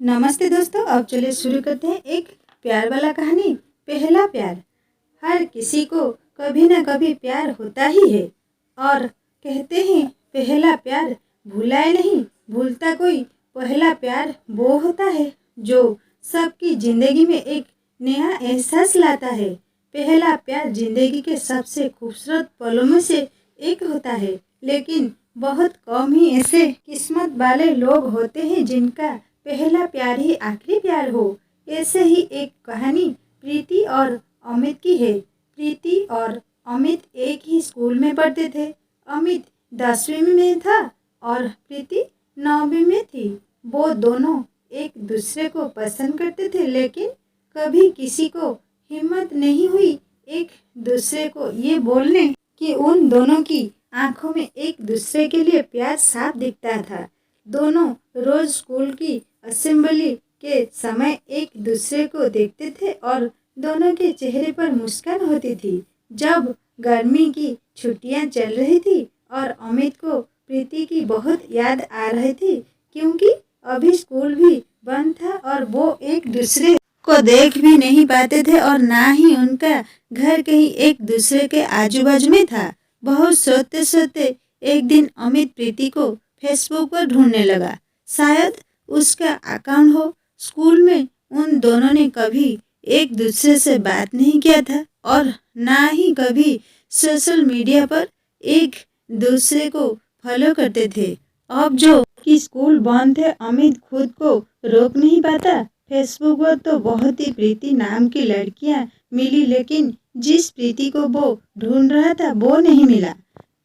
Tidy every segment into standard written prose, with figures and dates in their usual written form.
नमस्ते दोस्तों, अब चलिए शुरू करते हैं एक प्यार वाला कहानी। पहला प्यार। हर किसी को कभी ना कभी प्यार होता ही है और कहते हैं पहला प्यार भुलाए नहीं, भूलता कोई। पहला प्यार वो होता है जो सबकी जिंदगी में एक नया एहसास लाता है। पहला प्यार जिंदगी के सबसे खूबसूरत पलों में से एक होता है, लेकिन बहुत कम ही ऐसे किस्मत वाले लोग होते हैं जिनका पहला प्यार ही आखिरी प्यार हो। ऐसे ही एक कहानी प्रीति और अमित की है। प्रीति और अमित एक ही स्कूल में पढ़ते थे। अमित 10वीं में था और प्रीति 9वीं में थी। वो दोनों एक दूसरे को पसंद करते थे, लेकिन कभी किसी को हिम्मत नहीं हुई एक दूसरे को ये बोलने कि उन दोनों की आंखों में एक दूसरे के लिए प्यार साफ दिखता था। दोनों रोज स्कूल की असेंबली के समय एक दूसरे को देखते थे और दोनों के चेहरे पर मुस्कान होती थी। जब गर्मी की छुट्टियां चल रही थी और अमित को प्रीति की बहुत याद आ रही थी, क्योंकि अभी स्कूल भी बंद था और वो एक दूसरे को देख भी नहीं पाते थे और ना ही उनका घर कहीं एक दूसरे के आजू बाजू में था। बहुत सोते सोते एक दिन अमित प्रीति को फेसबुक पर ढूंढने लगा। शायद उसका अकाउंट हो। स्कूल में उन दोनों ने कभी एक दूसरे से बात नहीं किया था और ना ही कभी सोशल मीडिया पर एक दूसरे को फॉलो करते थे। अब जो कि स्कूल बंद थे, अमित खुद को रोक नहीं पाता। फेसबुक पर तो बहुत ही प्रीति नाम की लड़कियां मिली, लेकिन जिस प्रीति को वो ढूंढ रहा था वो नहीं मिला।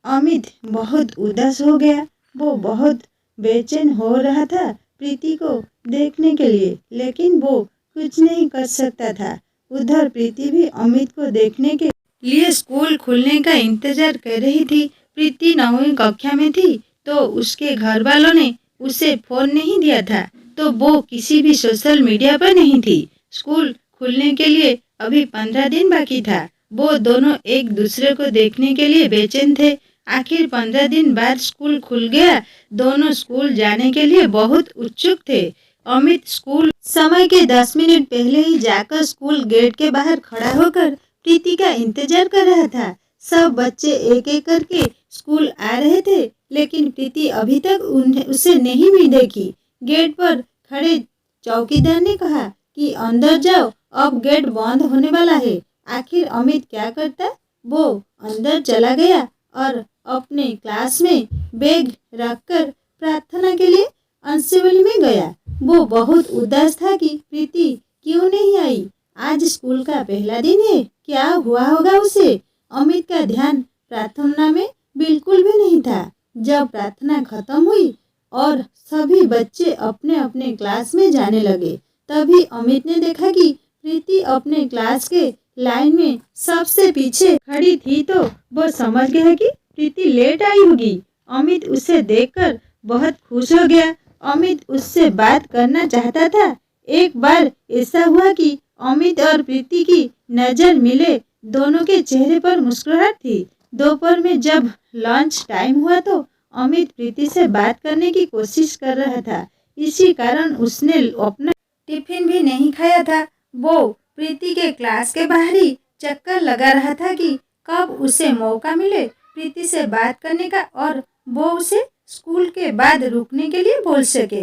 अमित बहुत उदास हो गया। वो बहुत बेचैन हो रहा था प्रीति को देखने के लिए, लेकिन वो कुछ नहीं कर सकता था। उधर प्रीति भी अमित को देखने के लिए स्कूल खुलने का इंतजार कर रही थी। प्रीति 9वीं कक्षा में थी तो उसके घर वालों ने उसे फोन नहीं दिया था, तो वो किसी भी सोशल मीडिया पर नहीं थी। स्कूल खुलने के लिए अभी 15 दिन बाकी था। वो दोनों एक दूसरे को देखने के लिए बेचैन थे। आखिर 15 दिन बाद स्कूल खुल गया। दोनों स्कूल जाने के लिए बहुत उत्सुक थे। अमित स्कूल समय के 10 मिनट पहले ही जाकर स्कूल गेट के बाहर खड़ा होकर प्रीति का इंतजार कर रहा था। सब बच्चे एक एक करके स्कूल आ रहे थे, लेकिन प्रीति अभी तक उसे नहीं भी देखी। गेट पर खड़े चौकीदार ने कहा कि अंदर जाओ, अब गेट बंद होने वाला है। आखिर अमित क्या करता? वो अंदर चला गया और अपने क्लास में बैग रखकर प्रार्थना के लिए असेंबली में गया। वो बहुत उदास था कि प्रीति क्यों नहीं आई। आज स्कूल का पहला दिन है, क्या हुआ होगा उसे? अमित का ध्यान प्रार्थना में बिल्कुल भी नहीं था। जब प्रार्थना खत्म हुई और सभी बच्चे अपने अपने क्लास में जाने लगे, तभी अमित ने देखा कि प्रीति अपने क्लास के लाइन में सबसे पीछे खड़ी थी। तो वो समझ गया कि प्रीति लेट आई होगी। अमित उसे देखकर बहुत खुश हो गया। अमित उससे बात करना चाहता था। एक बार ऐसा हुआ कि अमित और प्रीति की नजर मिले। दोनों के चेहरे पर मुस्कुराहट थी। दोपहर में जब लंच टाइम हुआ तो अमित प्रीति से बात करने की कोशिश कर रहा था। इसी कारण उसने अपना टिफिन भी नहीं खाया था। वो प्रीति के क्लास के बाहर ही चक्कर लगा रहा था कि कब उसे मौका मिले प्रीति से बात करने का और वो उसे स्कूल के बाद रुकने के लिए बोल सके।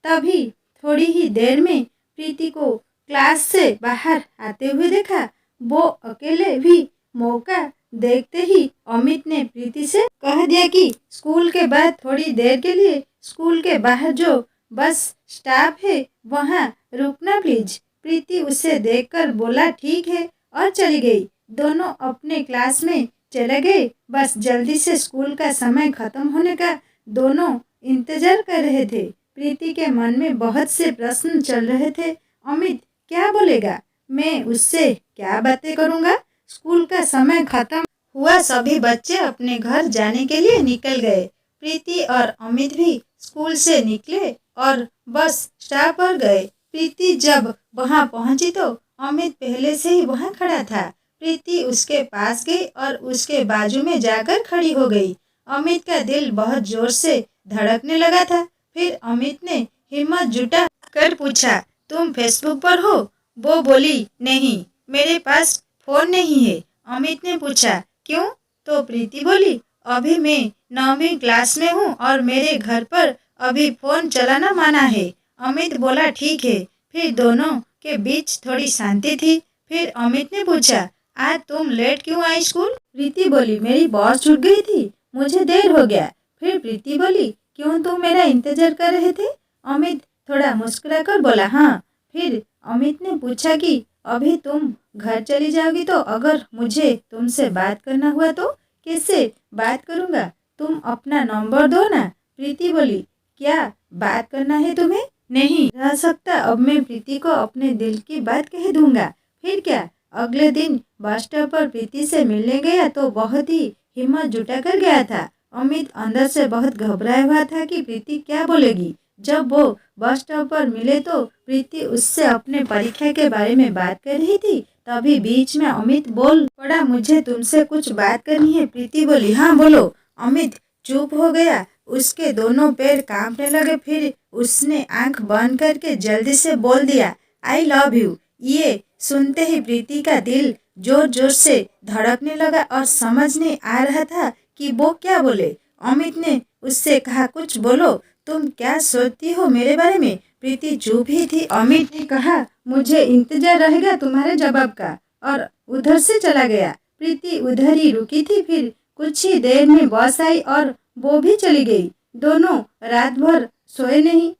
तभी थोड़ी ही देर में प्रीति को क्लास से बाहर आते हुए देखा। वो अकेले भी मौका देखते ही अमित ने प्रीति से कह दिया कि स्कूल के बाद थोड़ी देर के लिए स्कूल के बाहर जो बस स्टॉप है वहाँ रुकना प्लीज। प्रीति उसे देखकर बोला ठीक है और चली गई। दोनों अपने क्लास में चले गए। बस जल्दी से स्कूल का समय खत्म होने का दोनों इंतजार कर रहे थे। प्रीति के मन में बहुत से प्रश्न चल रहे थे। अमित क्या बोलेगा, मैं उससे क्या बातें करूँगा। स्कूल का समय खत्म हुआ। सभी बच्चे अपने घर जाने के लिए निकल गए। प्रीति और अमित भी स्कूल से निकले और बस स्टॉप पर गए। प्रीति जब वहां पहुंची तो अमित पहले से ही वहां खड़ा था। प्रीति उसके पास गई और उसके बाजू में जाकर खड़ी हो गई। अमित का दिल बहुत जोर से धड़कने लगा था। फिर अमित ने हिम्मत जुटा कर पूछा, तुम फेसबुक पर हो? वो बोली, नहीं, मेरे पास फोन नहीं है। अमित ने पूछा, क्यों? तो प्रीति बोली, अभी मैं 9वीं क्लास में हूँ और मेरे घर पर अभी फोन चलाना मना है। अमित बोला, ठीक है। फिर दोनों के बीच थोड़ी शांति थी। फिर अमित ने पूछा, आज तुम लेट क्यों आई स्कूल? प्रीति बोली, मेरी बस छूट गई थी, मुझे देर हो गया। फिर प्रीति बोली, क्यों तुम मेरा इंतजार कर रहे थे? अमित थोड़ा मुस्कुराकर बोला, हाँ। फिर अमित ने पूछा कि अभी तुम घर चली जाओगी तो अगर मुझे तुमसे बात करना हुआ तो कैसे बात करूँगा? तुम अपना नंबर दो ना। प्रीति बोली, क्या बात करना है तुम्हें? नहीं रह सकता, अब मैं प्रीति को अपने दिल की बात कह दूंगा। फिर क्या? अगले दिन बस स्टॉप पर प्रीति से मिलने गया तो बहुत ही हिम्मत जुटाकर गया था। अमित अंदर से बहुत घबराया हुआ था कि प्रीति क्या बोलेगी। जब वो बस स्टॉप पर मिले तो प्रीति उससे अपने परीक्षा के बारे में बात कर रही थी। तभी बीच में अमित बोल पड़ा, मुझे तुमसे कुछ बात करनी है। प्रीति बोली, हाँ बोलो। अमित चुप हो गया, उसके दोनों पैर कांपने लगे। फिर उसने आंख बंद करके जल्दी से बोल दिया, आई लव यू। ये सुनते ही प्रीति का दिल जोर जोर से धड़कने लगा और समझ नहीं आ रहा था कि वो क्या बोले। अमित ने उससे कहा, कुछ बोलो, तुम क्या सोचती हो मेरे बारे में? प्रीति चुप ही थी। अमित ने कहा, मुझे इंतजार रहेगा तुम्हारे जवाब का, और उधर से चला गया। प्रीति उधर ही रुकी थी। फिर कुछ ही देर में बस आई और वो भी चली गई। दोनों रात भर सोए नहीं।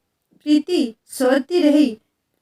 प्रीति सोती रही,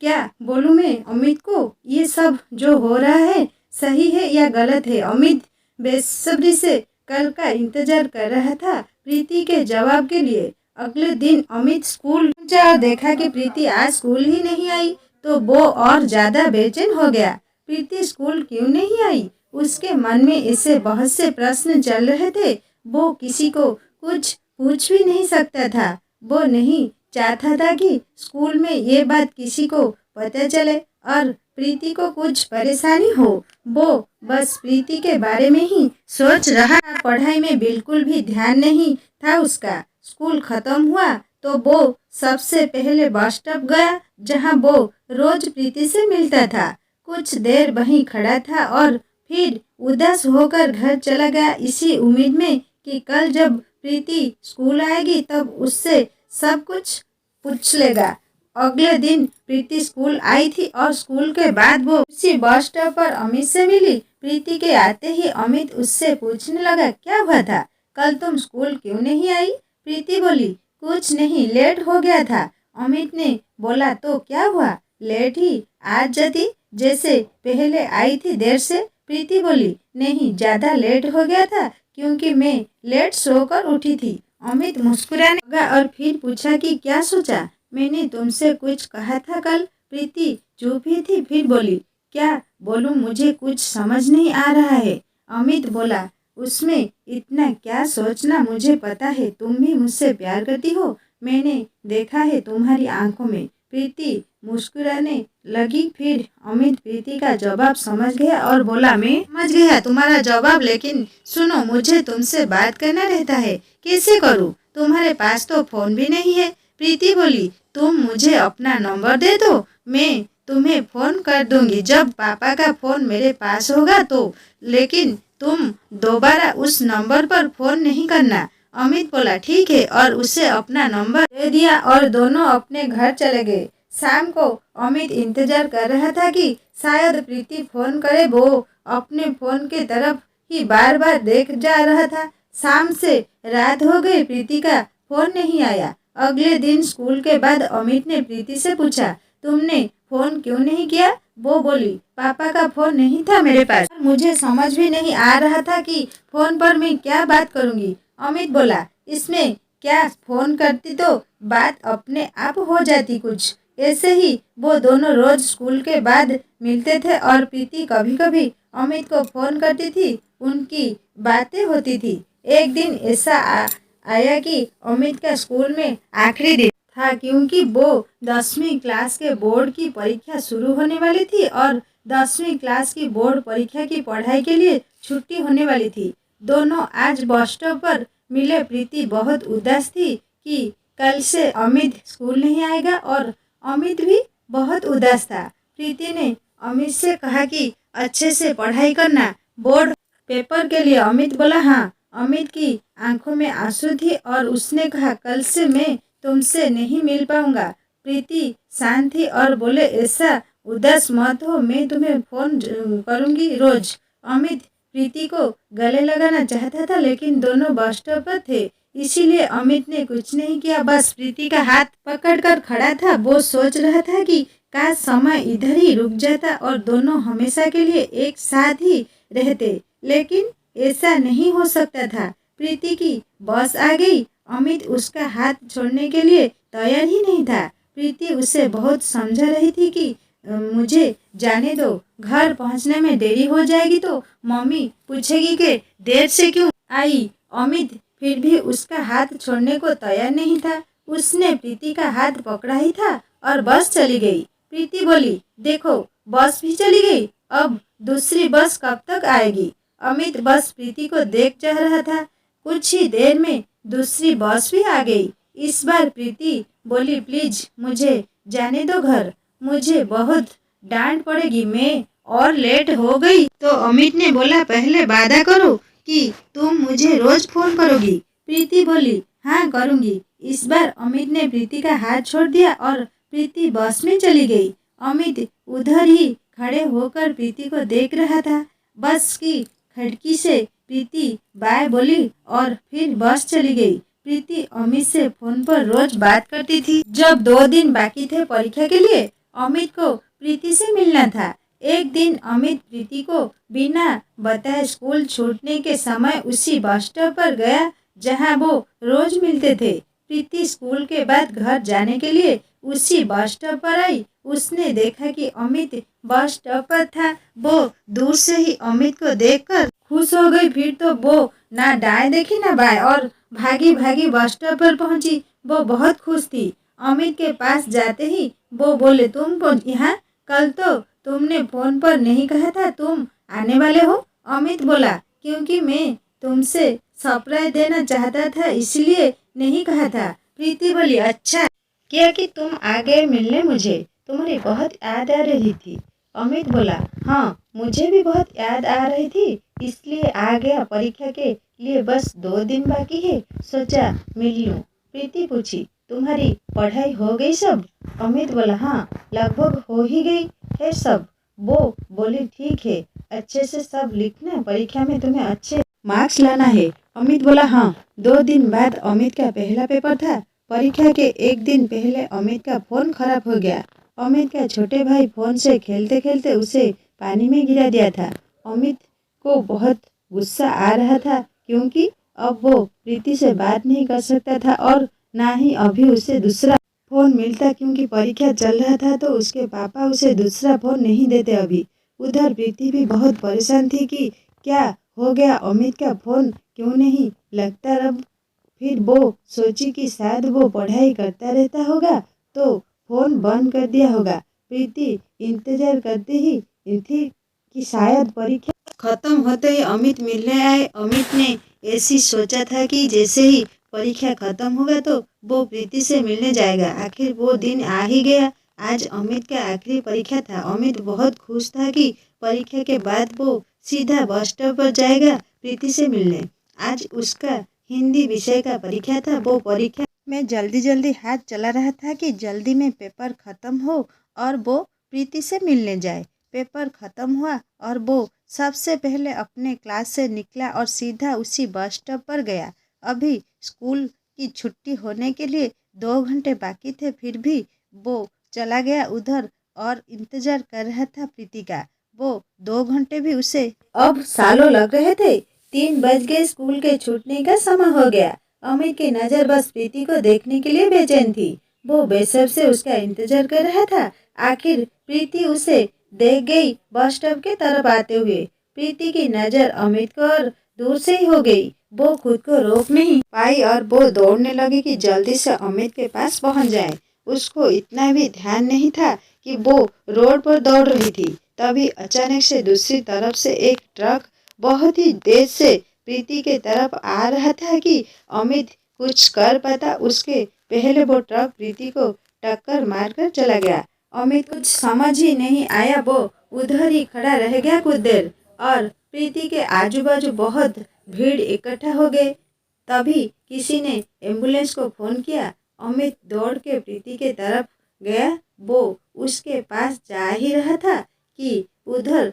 क्या बोलूं मैं अमित को? ये सब जो हो रहा है सही है या गलत है? अमित बेसब्री से कल का इंतजार कर रहा था प्रीति के जवाब के लिए। अगले दिन अमित स्कूल पहुंचा और देखा कि प्रीति आज स्कूल ही नहीं आई तो वो और ज्यादा बेचैन हो गया। प्रीति स्कूल क्यों नहीं आई? उसके मन में ऐसे बहुत से प्रश्न चल रहे थे। वो किसी को कुछ पूछ भी नहीं सकता था। वो नहीं चाहता था कि स्कूल में ये बात किसी को पता चले और प्रीति को कुछ परेशानी हो। वो बस प्रीति के बारे में ही सोच रहा था। पढ़ाई में बिल्कुल भी ध्यान नहीं था उसका। स्कूल खत्म हुआ तो वो सबसे पहले बस स्टॉप गया जहां वो रोज प्रीति से मिलता था। कुछ देर वहीं खड़ा था और फिर उदास होकर घर चला गया, इसी उम्मीद में कि कल जब प्रीति स्कूल आएगी तब उससे सब कुछ पूछ लेगा। अगले दिन प्रीति स्कूल आई थी और स्कूल के बाद वो उसी बस स्टॉप पर अमित से मिली। प्रीति के आते ही अमित उससे पूछने लगा, क्या हुआ था? कल तुम स्कूल क्यों नहीं आई? प्रीति बोली, कुछ नहीं, लेट हो गया था। अमित ने बोला, तो क्या हुआ? लेट ही आज जाती जैसे पहले आई थी देर से। प्रीति बोली, नहीं, ज्यादा लेट हो गया था क्योंकि मैं लेट सोकर उठी थी। अमित मुस्कुराने लगा और फिर पूछा कि क्या सोचा? मैंने तुमसे कुछ कहा था कल। प्रीति चुप ही थी। फिर बोली, क्या बोलूं, मुझे कुछ समझ नहीं आ रहा है। अमित बोला, उसमें इतना क्या सोचना, मुझे पता है तुम भी मुझसे प्यार करती हो, मैंने देखा है तुम्हारी आंखों में। प्रीति मुस्कुराने लगी। फिर अमित प्रीति का जवाब समझ गया और बोला, मैं समझ गया तुम्हारा जवाब, लेकिन सुनो, मुझे तुमसे बात करना रहता है। कैसे करूं? तुम्हारे पास तो फोन भी नहीं है। प्रीति बोली, तुम मुझे अपना नंबर दे दो, मैं तुम्हें फोन कर दूंगी जब पापा का फोन मेरे पास होगा तो, लेकिन तुम दोबारा उस नंबर पर फोन नहीं करना। अमित बोला, ठीक है, और उसे अपना नंबर दे दिया और दोनों अपने घर चले गए। शाम को अमित इंतजार कर रहा था कि शायद प्रीति फोन करे। वो अपने फोन के तरफ ही बार बार देख जा रहा था। शाम से रात हो गई, प्रीति का फोन नहीं आया। अगले दिन स्कूल के बाद अमित ने प्रीति से पूछा, तुमने फोन क्यों नहीं किया? वो बोली, पापा का फोन नहीं था मेरे पास, मुझे समझ भी नहीं आ रहा था कि फोन पर मैं क्या बात करूंगी। अमित बोला, इसमें क्या, फोन करती तो बात अपने आप हो जाती। कुछ ऐसे ही वो दोनों रोज स्कूल के बाद मिलते थे और प्रीति कभी कभी अमित को फोन करती थी, उनकी बातें होती थी। एक दिन ऐसा आया कि अमित का स्कूल में आखिरी दिन था क्योंकि वो 10वीं क्लास के बोर्ड की परीक्षा शुरू होने वाली थी और 10वीं क्लास की बोर्ड परीक्षा की पढ़ाई के लिए छुट्टी होने वाली थी। दोनों आज बस स्टॉप पर मिले। प्रीति बहुत उदास थी कि कल से अमित स्कूल नहीं आएगा और अमित भी बहुत उदास था। प्रीति ने अमित से कहा कि अच्छे से पढ़ाई करना बोर्ड पेपर के लिए। अमित बोला हाँ। अमित की आंखों में आंसू थे और उसने कहा कल से मैं तुमसे नहीं मिल पाऊंगा। प्रीति शांत थी और बोले ऐसा उदास मत हो, मैं तुम्हें फोन करूंगी रोज। अमित प्रीति को गले लगाना चाहता था लेकिन दोनों बस स्टॉप पर थे, इसीलिए अमित ने कुछ नहीं किया, बस प्रीति का हाथ पकड़कर खड़ा था। वो सोच रहा था कि काश समय इधर ही रुक जाता और दोनों हमेशा के लिए एक साथ ही रहते, लेकिन ऐसा नहीं हो सकता था। प्रीति की बस आ गई। अमित उसका हाथ छोड़ने के लिए तैयार ही नहीं था। प्रीति उसे बहुत समझा रही थी कि मुझे जाने दो, घर पहुंचने में देरी हो जाएगी तो मम्मी पूछेगी कि देर से क्यों आई। अमित फिर भी उसका हाथ छोड़ने को तैयार नहीं था। उसने प्रीति का हाथ पकड़ा ही था और बस चली गई। प्रीति बोली देखो बस भी चली गई, अब दूसरी बस कब तक आएगी। अमित बस प्रीति को देख जा रहा था। कुछ ही देर में दूसरी बस भी आ गई। इस बार प्रीति बोली प्लीज मुझे जाने दो घर, मुझे बहुत डांट पड़ेगी, मैं और लेट हो गई तो। अमित ने बोला पहले वादा करो कि तुम मुझे रोज फोन करोगी। प्रीति बोली हाँ करूंगी। इस बार अमित ने प्रीति का हाथ छोड़ दिया और प्रीति बस में चली गई। अमित उधर ही खड़े होकर प्रीति को देख रहा था। बस की खिड़की से प्रीति बाय बोली और फिर बस चली गई। प्रीति अमित से फोन पर रोज बात करती थी। जब 2 दिन बाकी थे परीक्षा के लिए, अमित को प्रीति से मिलना था। एक दिन अमित प्रीति को बिना बताए स्कूल छूटने के समय उसी बस स्टॉप पर गया जहां वो रोज मिलते थे। प्रीति स्कूल के बाद घर जाने के लिए उसी बस स्टॉप पर आई। उसने देखा कि अमित बस स्टॉप पर था। वो दूर से ही अमित को देखकर खुश हो गई। फिर तो वो ना दाएं देखी ना बाएं और भागी भागी बस स्टॉप पर पहुंची। वो बहुत खुश थी। अमित के पास जाते ही वो बोले तुम यहाँ, कल तो तुमने फोन पर नहीं कहा था तुम आने वाले हो। अमित बोला क्योंकि मैं तुमसे सरप्राइज देना चाहता था इसलिए नहीं कहा था। प्रीति बोली अच्छा क्या कि तुम आ गए मिलने, मुझे तुम्हारी बहुत याद आ रही थी। अमित बोला हाँ मुझे भी बहुत याद आ रही थी इसलिए आ गया, परीक्षा के लिए बस 2 दिन बाकी है, सोचा मिल लूं। प्रीति पूछी तुम्हारी पढ़ाई हो गई सब। अमित बोला हाँ लगभग हो ही गई है सब। वो बोली ठीक है, अच्छे से सब लिखना, परीक्षा में तुम्हें अच्छे मार्क्स लाना है। अमित बोला हाँ। 2 दिन बाद अमित का पहला पेपर था। परीक्षा के एक दिन पहले अमित का फोन खराब हो गया। अमित का छोटे भाई फोन से खेलते खेलते उसे पानी में गिरा दिया था। अमित को बहुत गुस्सा आ रहा था क्योंकि अब वो प्रीति से बात नहीं कर सकता था और ना ही अभी उसे दूसरा फोन मिलता क्योंकि परीक्षा चल रहा था तो उसके पापा उसे दूसरा फोन नहीं देते अभी। उधर प्रीति भी बहुत परेशान थी कि क्या हो गया, अमित का फोन क्यों नहीं लगता। अब फिर वो सोची कि शायद वो पढ़ाई करता रहता होगा तो फोन बंद कर दिया होगा। प्रीति इंतजार करती ही थी कि शायद परीक्षा खत्म होते ही अमित मिलने आए। अमित ने ऐसी सोचा था कि जैसे ही परीक्षा खत्म होगा तो वो प्रीति से मिलने जाएगा। आखिर वो दिन आ ही गया। आज अमित का आखिरी परीक्षा था। अमित बहुत खुश था कि परीक्षा के बाद वो सीधा बस स्टॉप पर जाएगा प्रीति से मिलने। आज उसका हिंदी विषय का परीक्षा था। वो परीक्षा में जल्दी जल्दी हाथ चला रहा था कि जल्दी में पेपर खत्म हो और वो प्रीति से मिलने जाए। पेपर खत्म हुआ और वो सबसे पहले अपने क्लास से निकला और सीधा उसी बस स्टॉप पर गया। अभी स्कूल की छुट्टी होने के लिए 2 घंटे बाकी थे, फिर भी वो चला गया उधर और इंतजार कर रहा था प्रीति का। वो 2 घंटे भी उसे अब सालों लग रहे थे। 3 बज गए, स्कूल के छूटने का समय हो गया। अमित की नजर बस प्रीति को देखने के लिए बेचैन थी। वो बेसब्र से उसका इंतजार कर रहा था। आखिर प्रीति उसे देख गई बस स्टॉप के तरफ आते हुए। प्रीति की नजर अमित को और दूर से ही हो गई। वो खुद को रोक नहीं पाई और वो दौड़ने लगी कि जल्दी से अमित के पास पहुंच जाए। उसको इतना भी ध्यान नहीं था कि वो रोड पर दौड़ रही थी। तभी अचानक से दूसरी तरफ से एक ट्रक बहुत ही तेज से प्रीति के तरफ आ रहा था कि अमित कुछ कर पाता उसके पहले वो ट्रक प्रीति को टक्कर मारकर चला गया। अमित कुछ समझ ही नहीं आया, वो उधर ही खड़ा रह गया कुछ देर। और प्रीति के आजू बाजू बहुत भीड़ इकट्ठा हो गई। तभी किसी ने एम्बुलेंस को फ़ोन किया। अमित दौड़ के प्रीति के तरफ गया। वो उसके पास जा ही रहा था कि उधर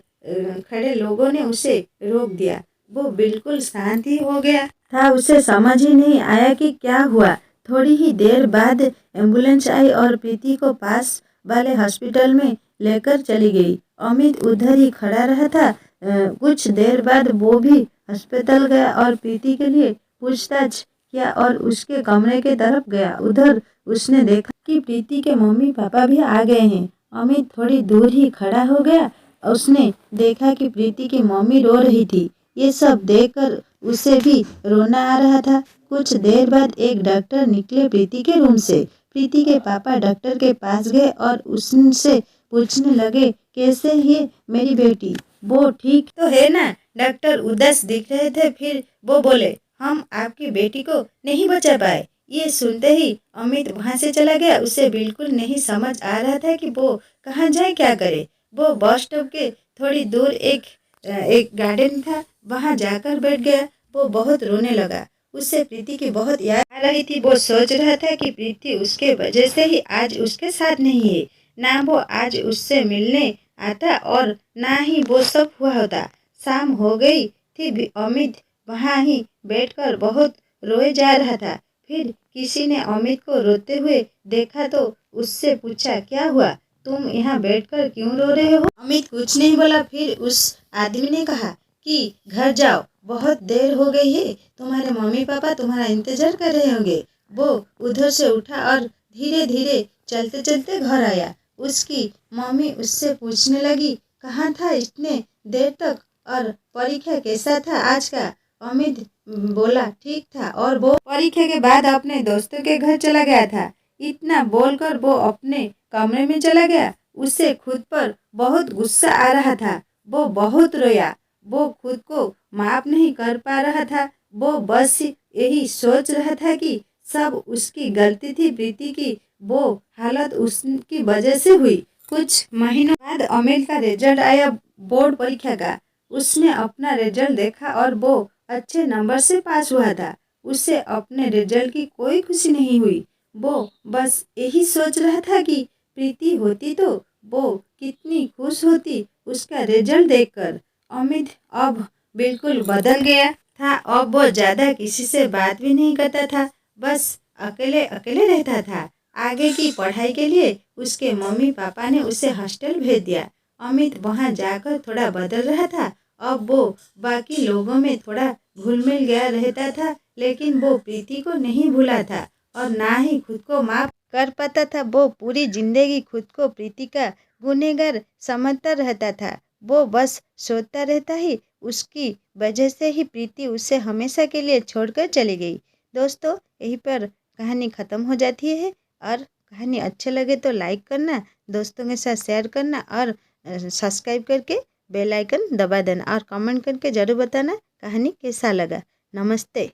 खड़े लोगों ने उसे रोक दिया। वो बिल्कुल शांत ही हो गया था, उसे समझ ही नहीं आया कि क्या हुआ। थोड़ी ही देर बाद एम्बुलेंस आई और प्रीति को पास वाले हॉस्पिटल में लेकर चली गई। अमित उधर ही खड़ा रहा था। कुछ देर बाद वो भी अस्पताल गया और प्रीति के लिए पूछताछ किया और उसके कमरे के तरफ गया। उधर उसने देखा कि प्रीति के मम्मी पापा भी आ गए हैं। अमित थोड़ी दूर ही खड़ा हो गया। उसने देखा कि प्रीति की मम्मी रो रही थी। ये सब देखकर उसे भी रोना आ रहा था। कुछ देर बाद एक डॉक्टर निकले प्रीति के रूम से। प्रीति के पापा डॉक्टर के पास गए और उससे पूछने लगे, कैसे है मेरी बेटी, वो ठीक तो है ना? डॉक्टर उदास दिख रहे थे। फिर वो बोले, हम आपकी बेटी को नहीं बचा पाए। ये सुनते ही अमित वहाँ से चला गया। उसे बिल्कुल नहीं समझ आ रहा था कि वो कहाँ जाए, क्या करे। वो बस स्टॉप के थोड़ी दूर एक गार्डन था, वहाँ जाकर बैठ गया। वो बहुत रोने लगा। उससे प्रीति की बहुत याद आ रही थी। वो सोच रहा था कि प्रीति उसके वजह से ही आज उसके साथ नहीं है। ना वो आज उससे मिलने आता और ना ही वो सब हुआ होता। शाम हो गई थी। अमित वहाँ ही बैठकर बहुत रोए जा रहा था। फिर किसी ने अमित को रोते हुए देखा तो उससे पूछा, क्या हुआ, तुम यहाँ बैठकर क्यों रो रहे हो? अमित कुछ नहीं बोला। फिर उस आदमी ने कहा कि घर जाओ, बहुत देर हो गई है, तुम्हारे मम्मी पापा तुम्हारा इंतजार कर रहे होंगे। वो उधर से उठा और धीरे धीरे चलते चलते घर आया। उसकी मम्मी उससे पूछने लगी, कहाँ था इतने देर तक और परीक्षा कैसा था आज का? अमित बोला, ठीक था, और वो परीक्षा के बाद अपने दोस्तों के घर चला गया था। इतना बोलकर वो अपने कमरे में चला गया। उसे खुद पर बहुत गुस्सा आ रहा था। वो बहुत रोया। वो खुद को माफ नहीं कर पा रहा था। वो बस यही सोच रहा था कि सब उसकी गलती थी। प्रीति की वो हालत उसकी वजह से हुई। कुछ महीनों बाद अमित का रिजल्ट आया बोर्ड परीक्षा का। उसने अपना रिजल्ट देखा और वो अच्छे नंबर से पास हुआ था। उसे अपने रिजल्ट की कोई खुशी नहीं हुई। वो बस यही सोच रहा था कि प्रीति होती तो वो कितनी खुश होती उसका रिजल्ट देखकर। अमित अब बिल्कुल बदल गया था। अब वो ज़्यादा किसी से बात भी नहीं करता था, बस अकेले अकेले रहता था। आगे की पढ़ाई के लिए उसके मम्मी पापा ने उसे हॉस्टल भेज दिया। अमित वहाँ जाकर थोड़ा बदल रहा था। अब वो बाकी लोगों में थोड़ा घुल मिल गया रहता था, लेकिन वो प्रीति को नहीं भूला था और ना ही खुद को माफ कर पाता था। वो पूरी जिंदगी खुद को प्रीति का गुनहगार समझता रहता था। वो बस सोचता रहता ही उसकी वजह से ही प्रीति उसे हमेशा के लिए छोड़कर चली गई। दोस्तों, यहीं पर कहानी ख़त्म हो जाती है। और कहानी अच्छे लगे तो लाइक करना, दोस्तों के साथ शेयर करना और सब्सक्राइब करके बेल आइकन दबा देना और कमेंट करके ज़रूर बताना कहानी कैसा लगा। नमस्ते।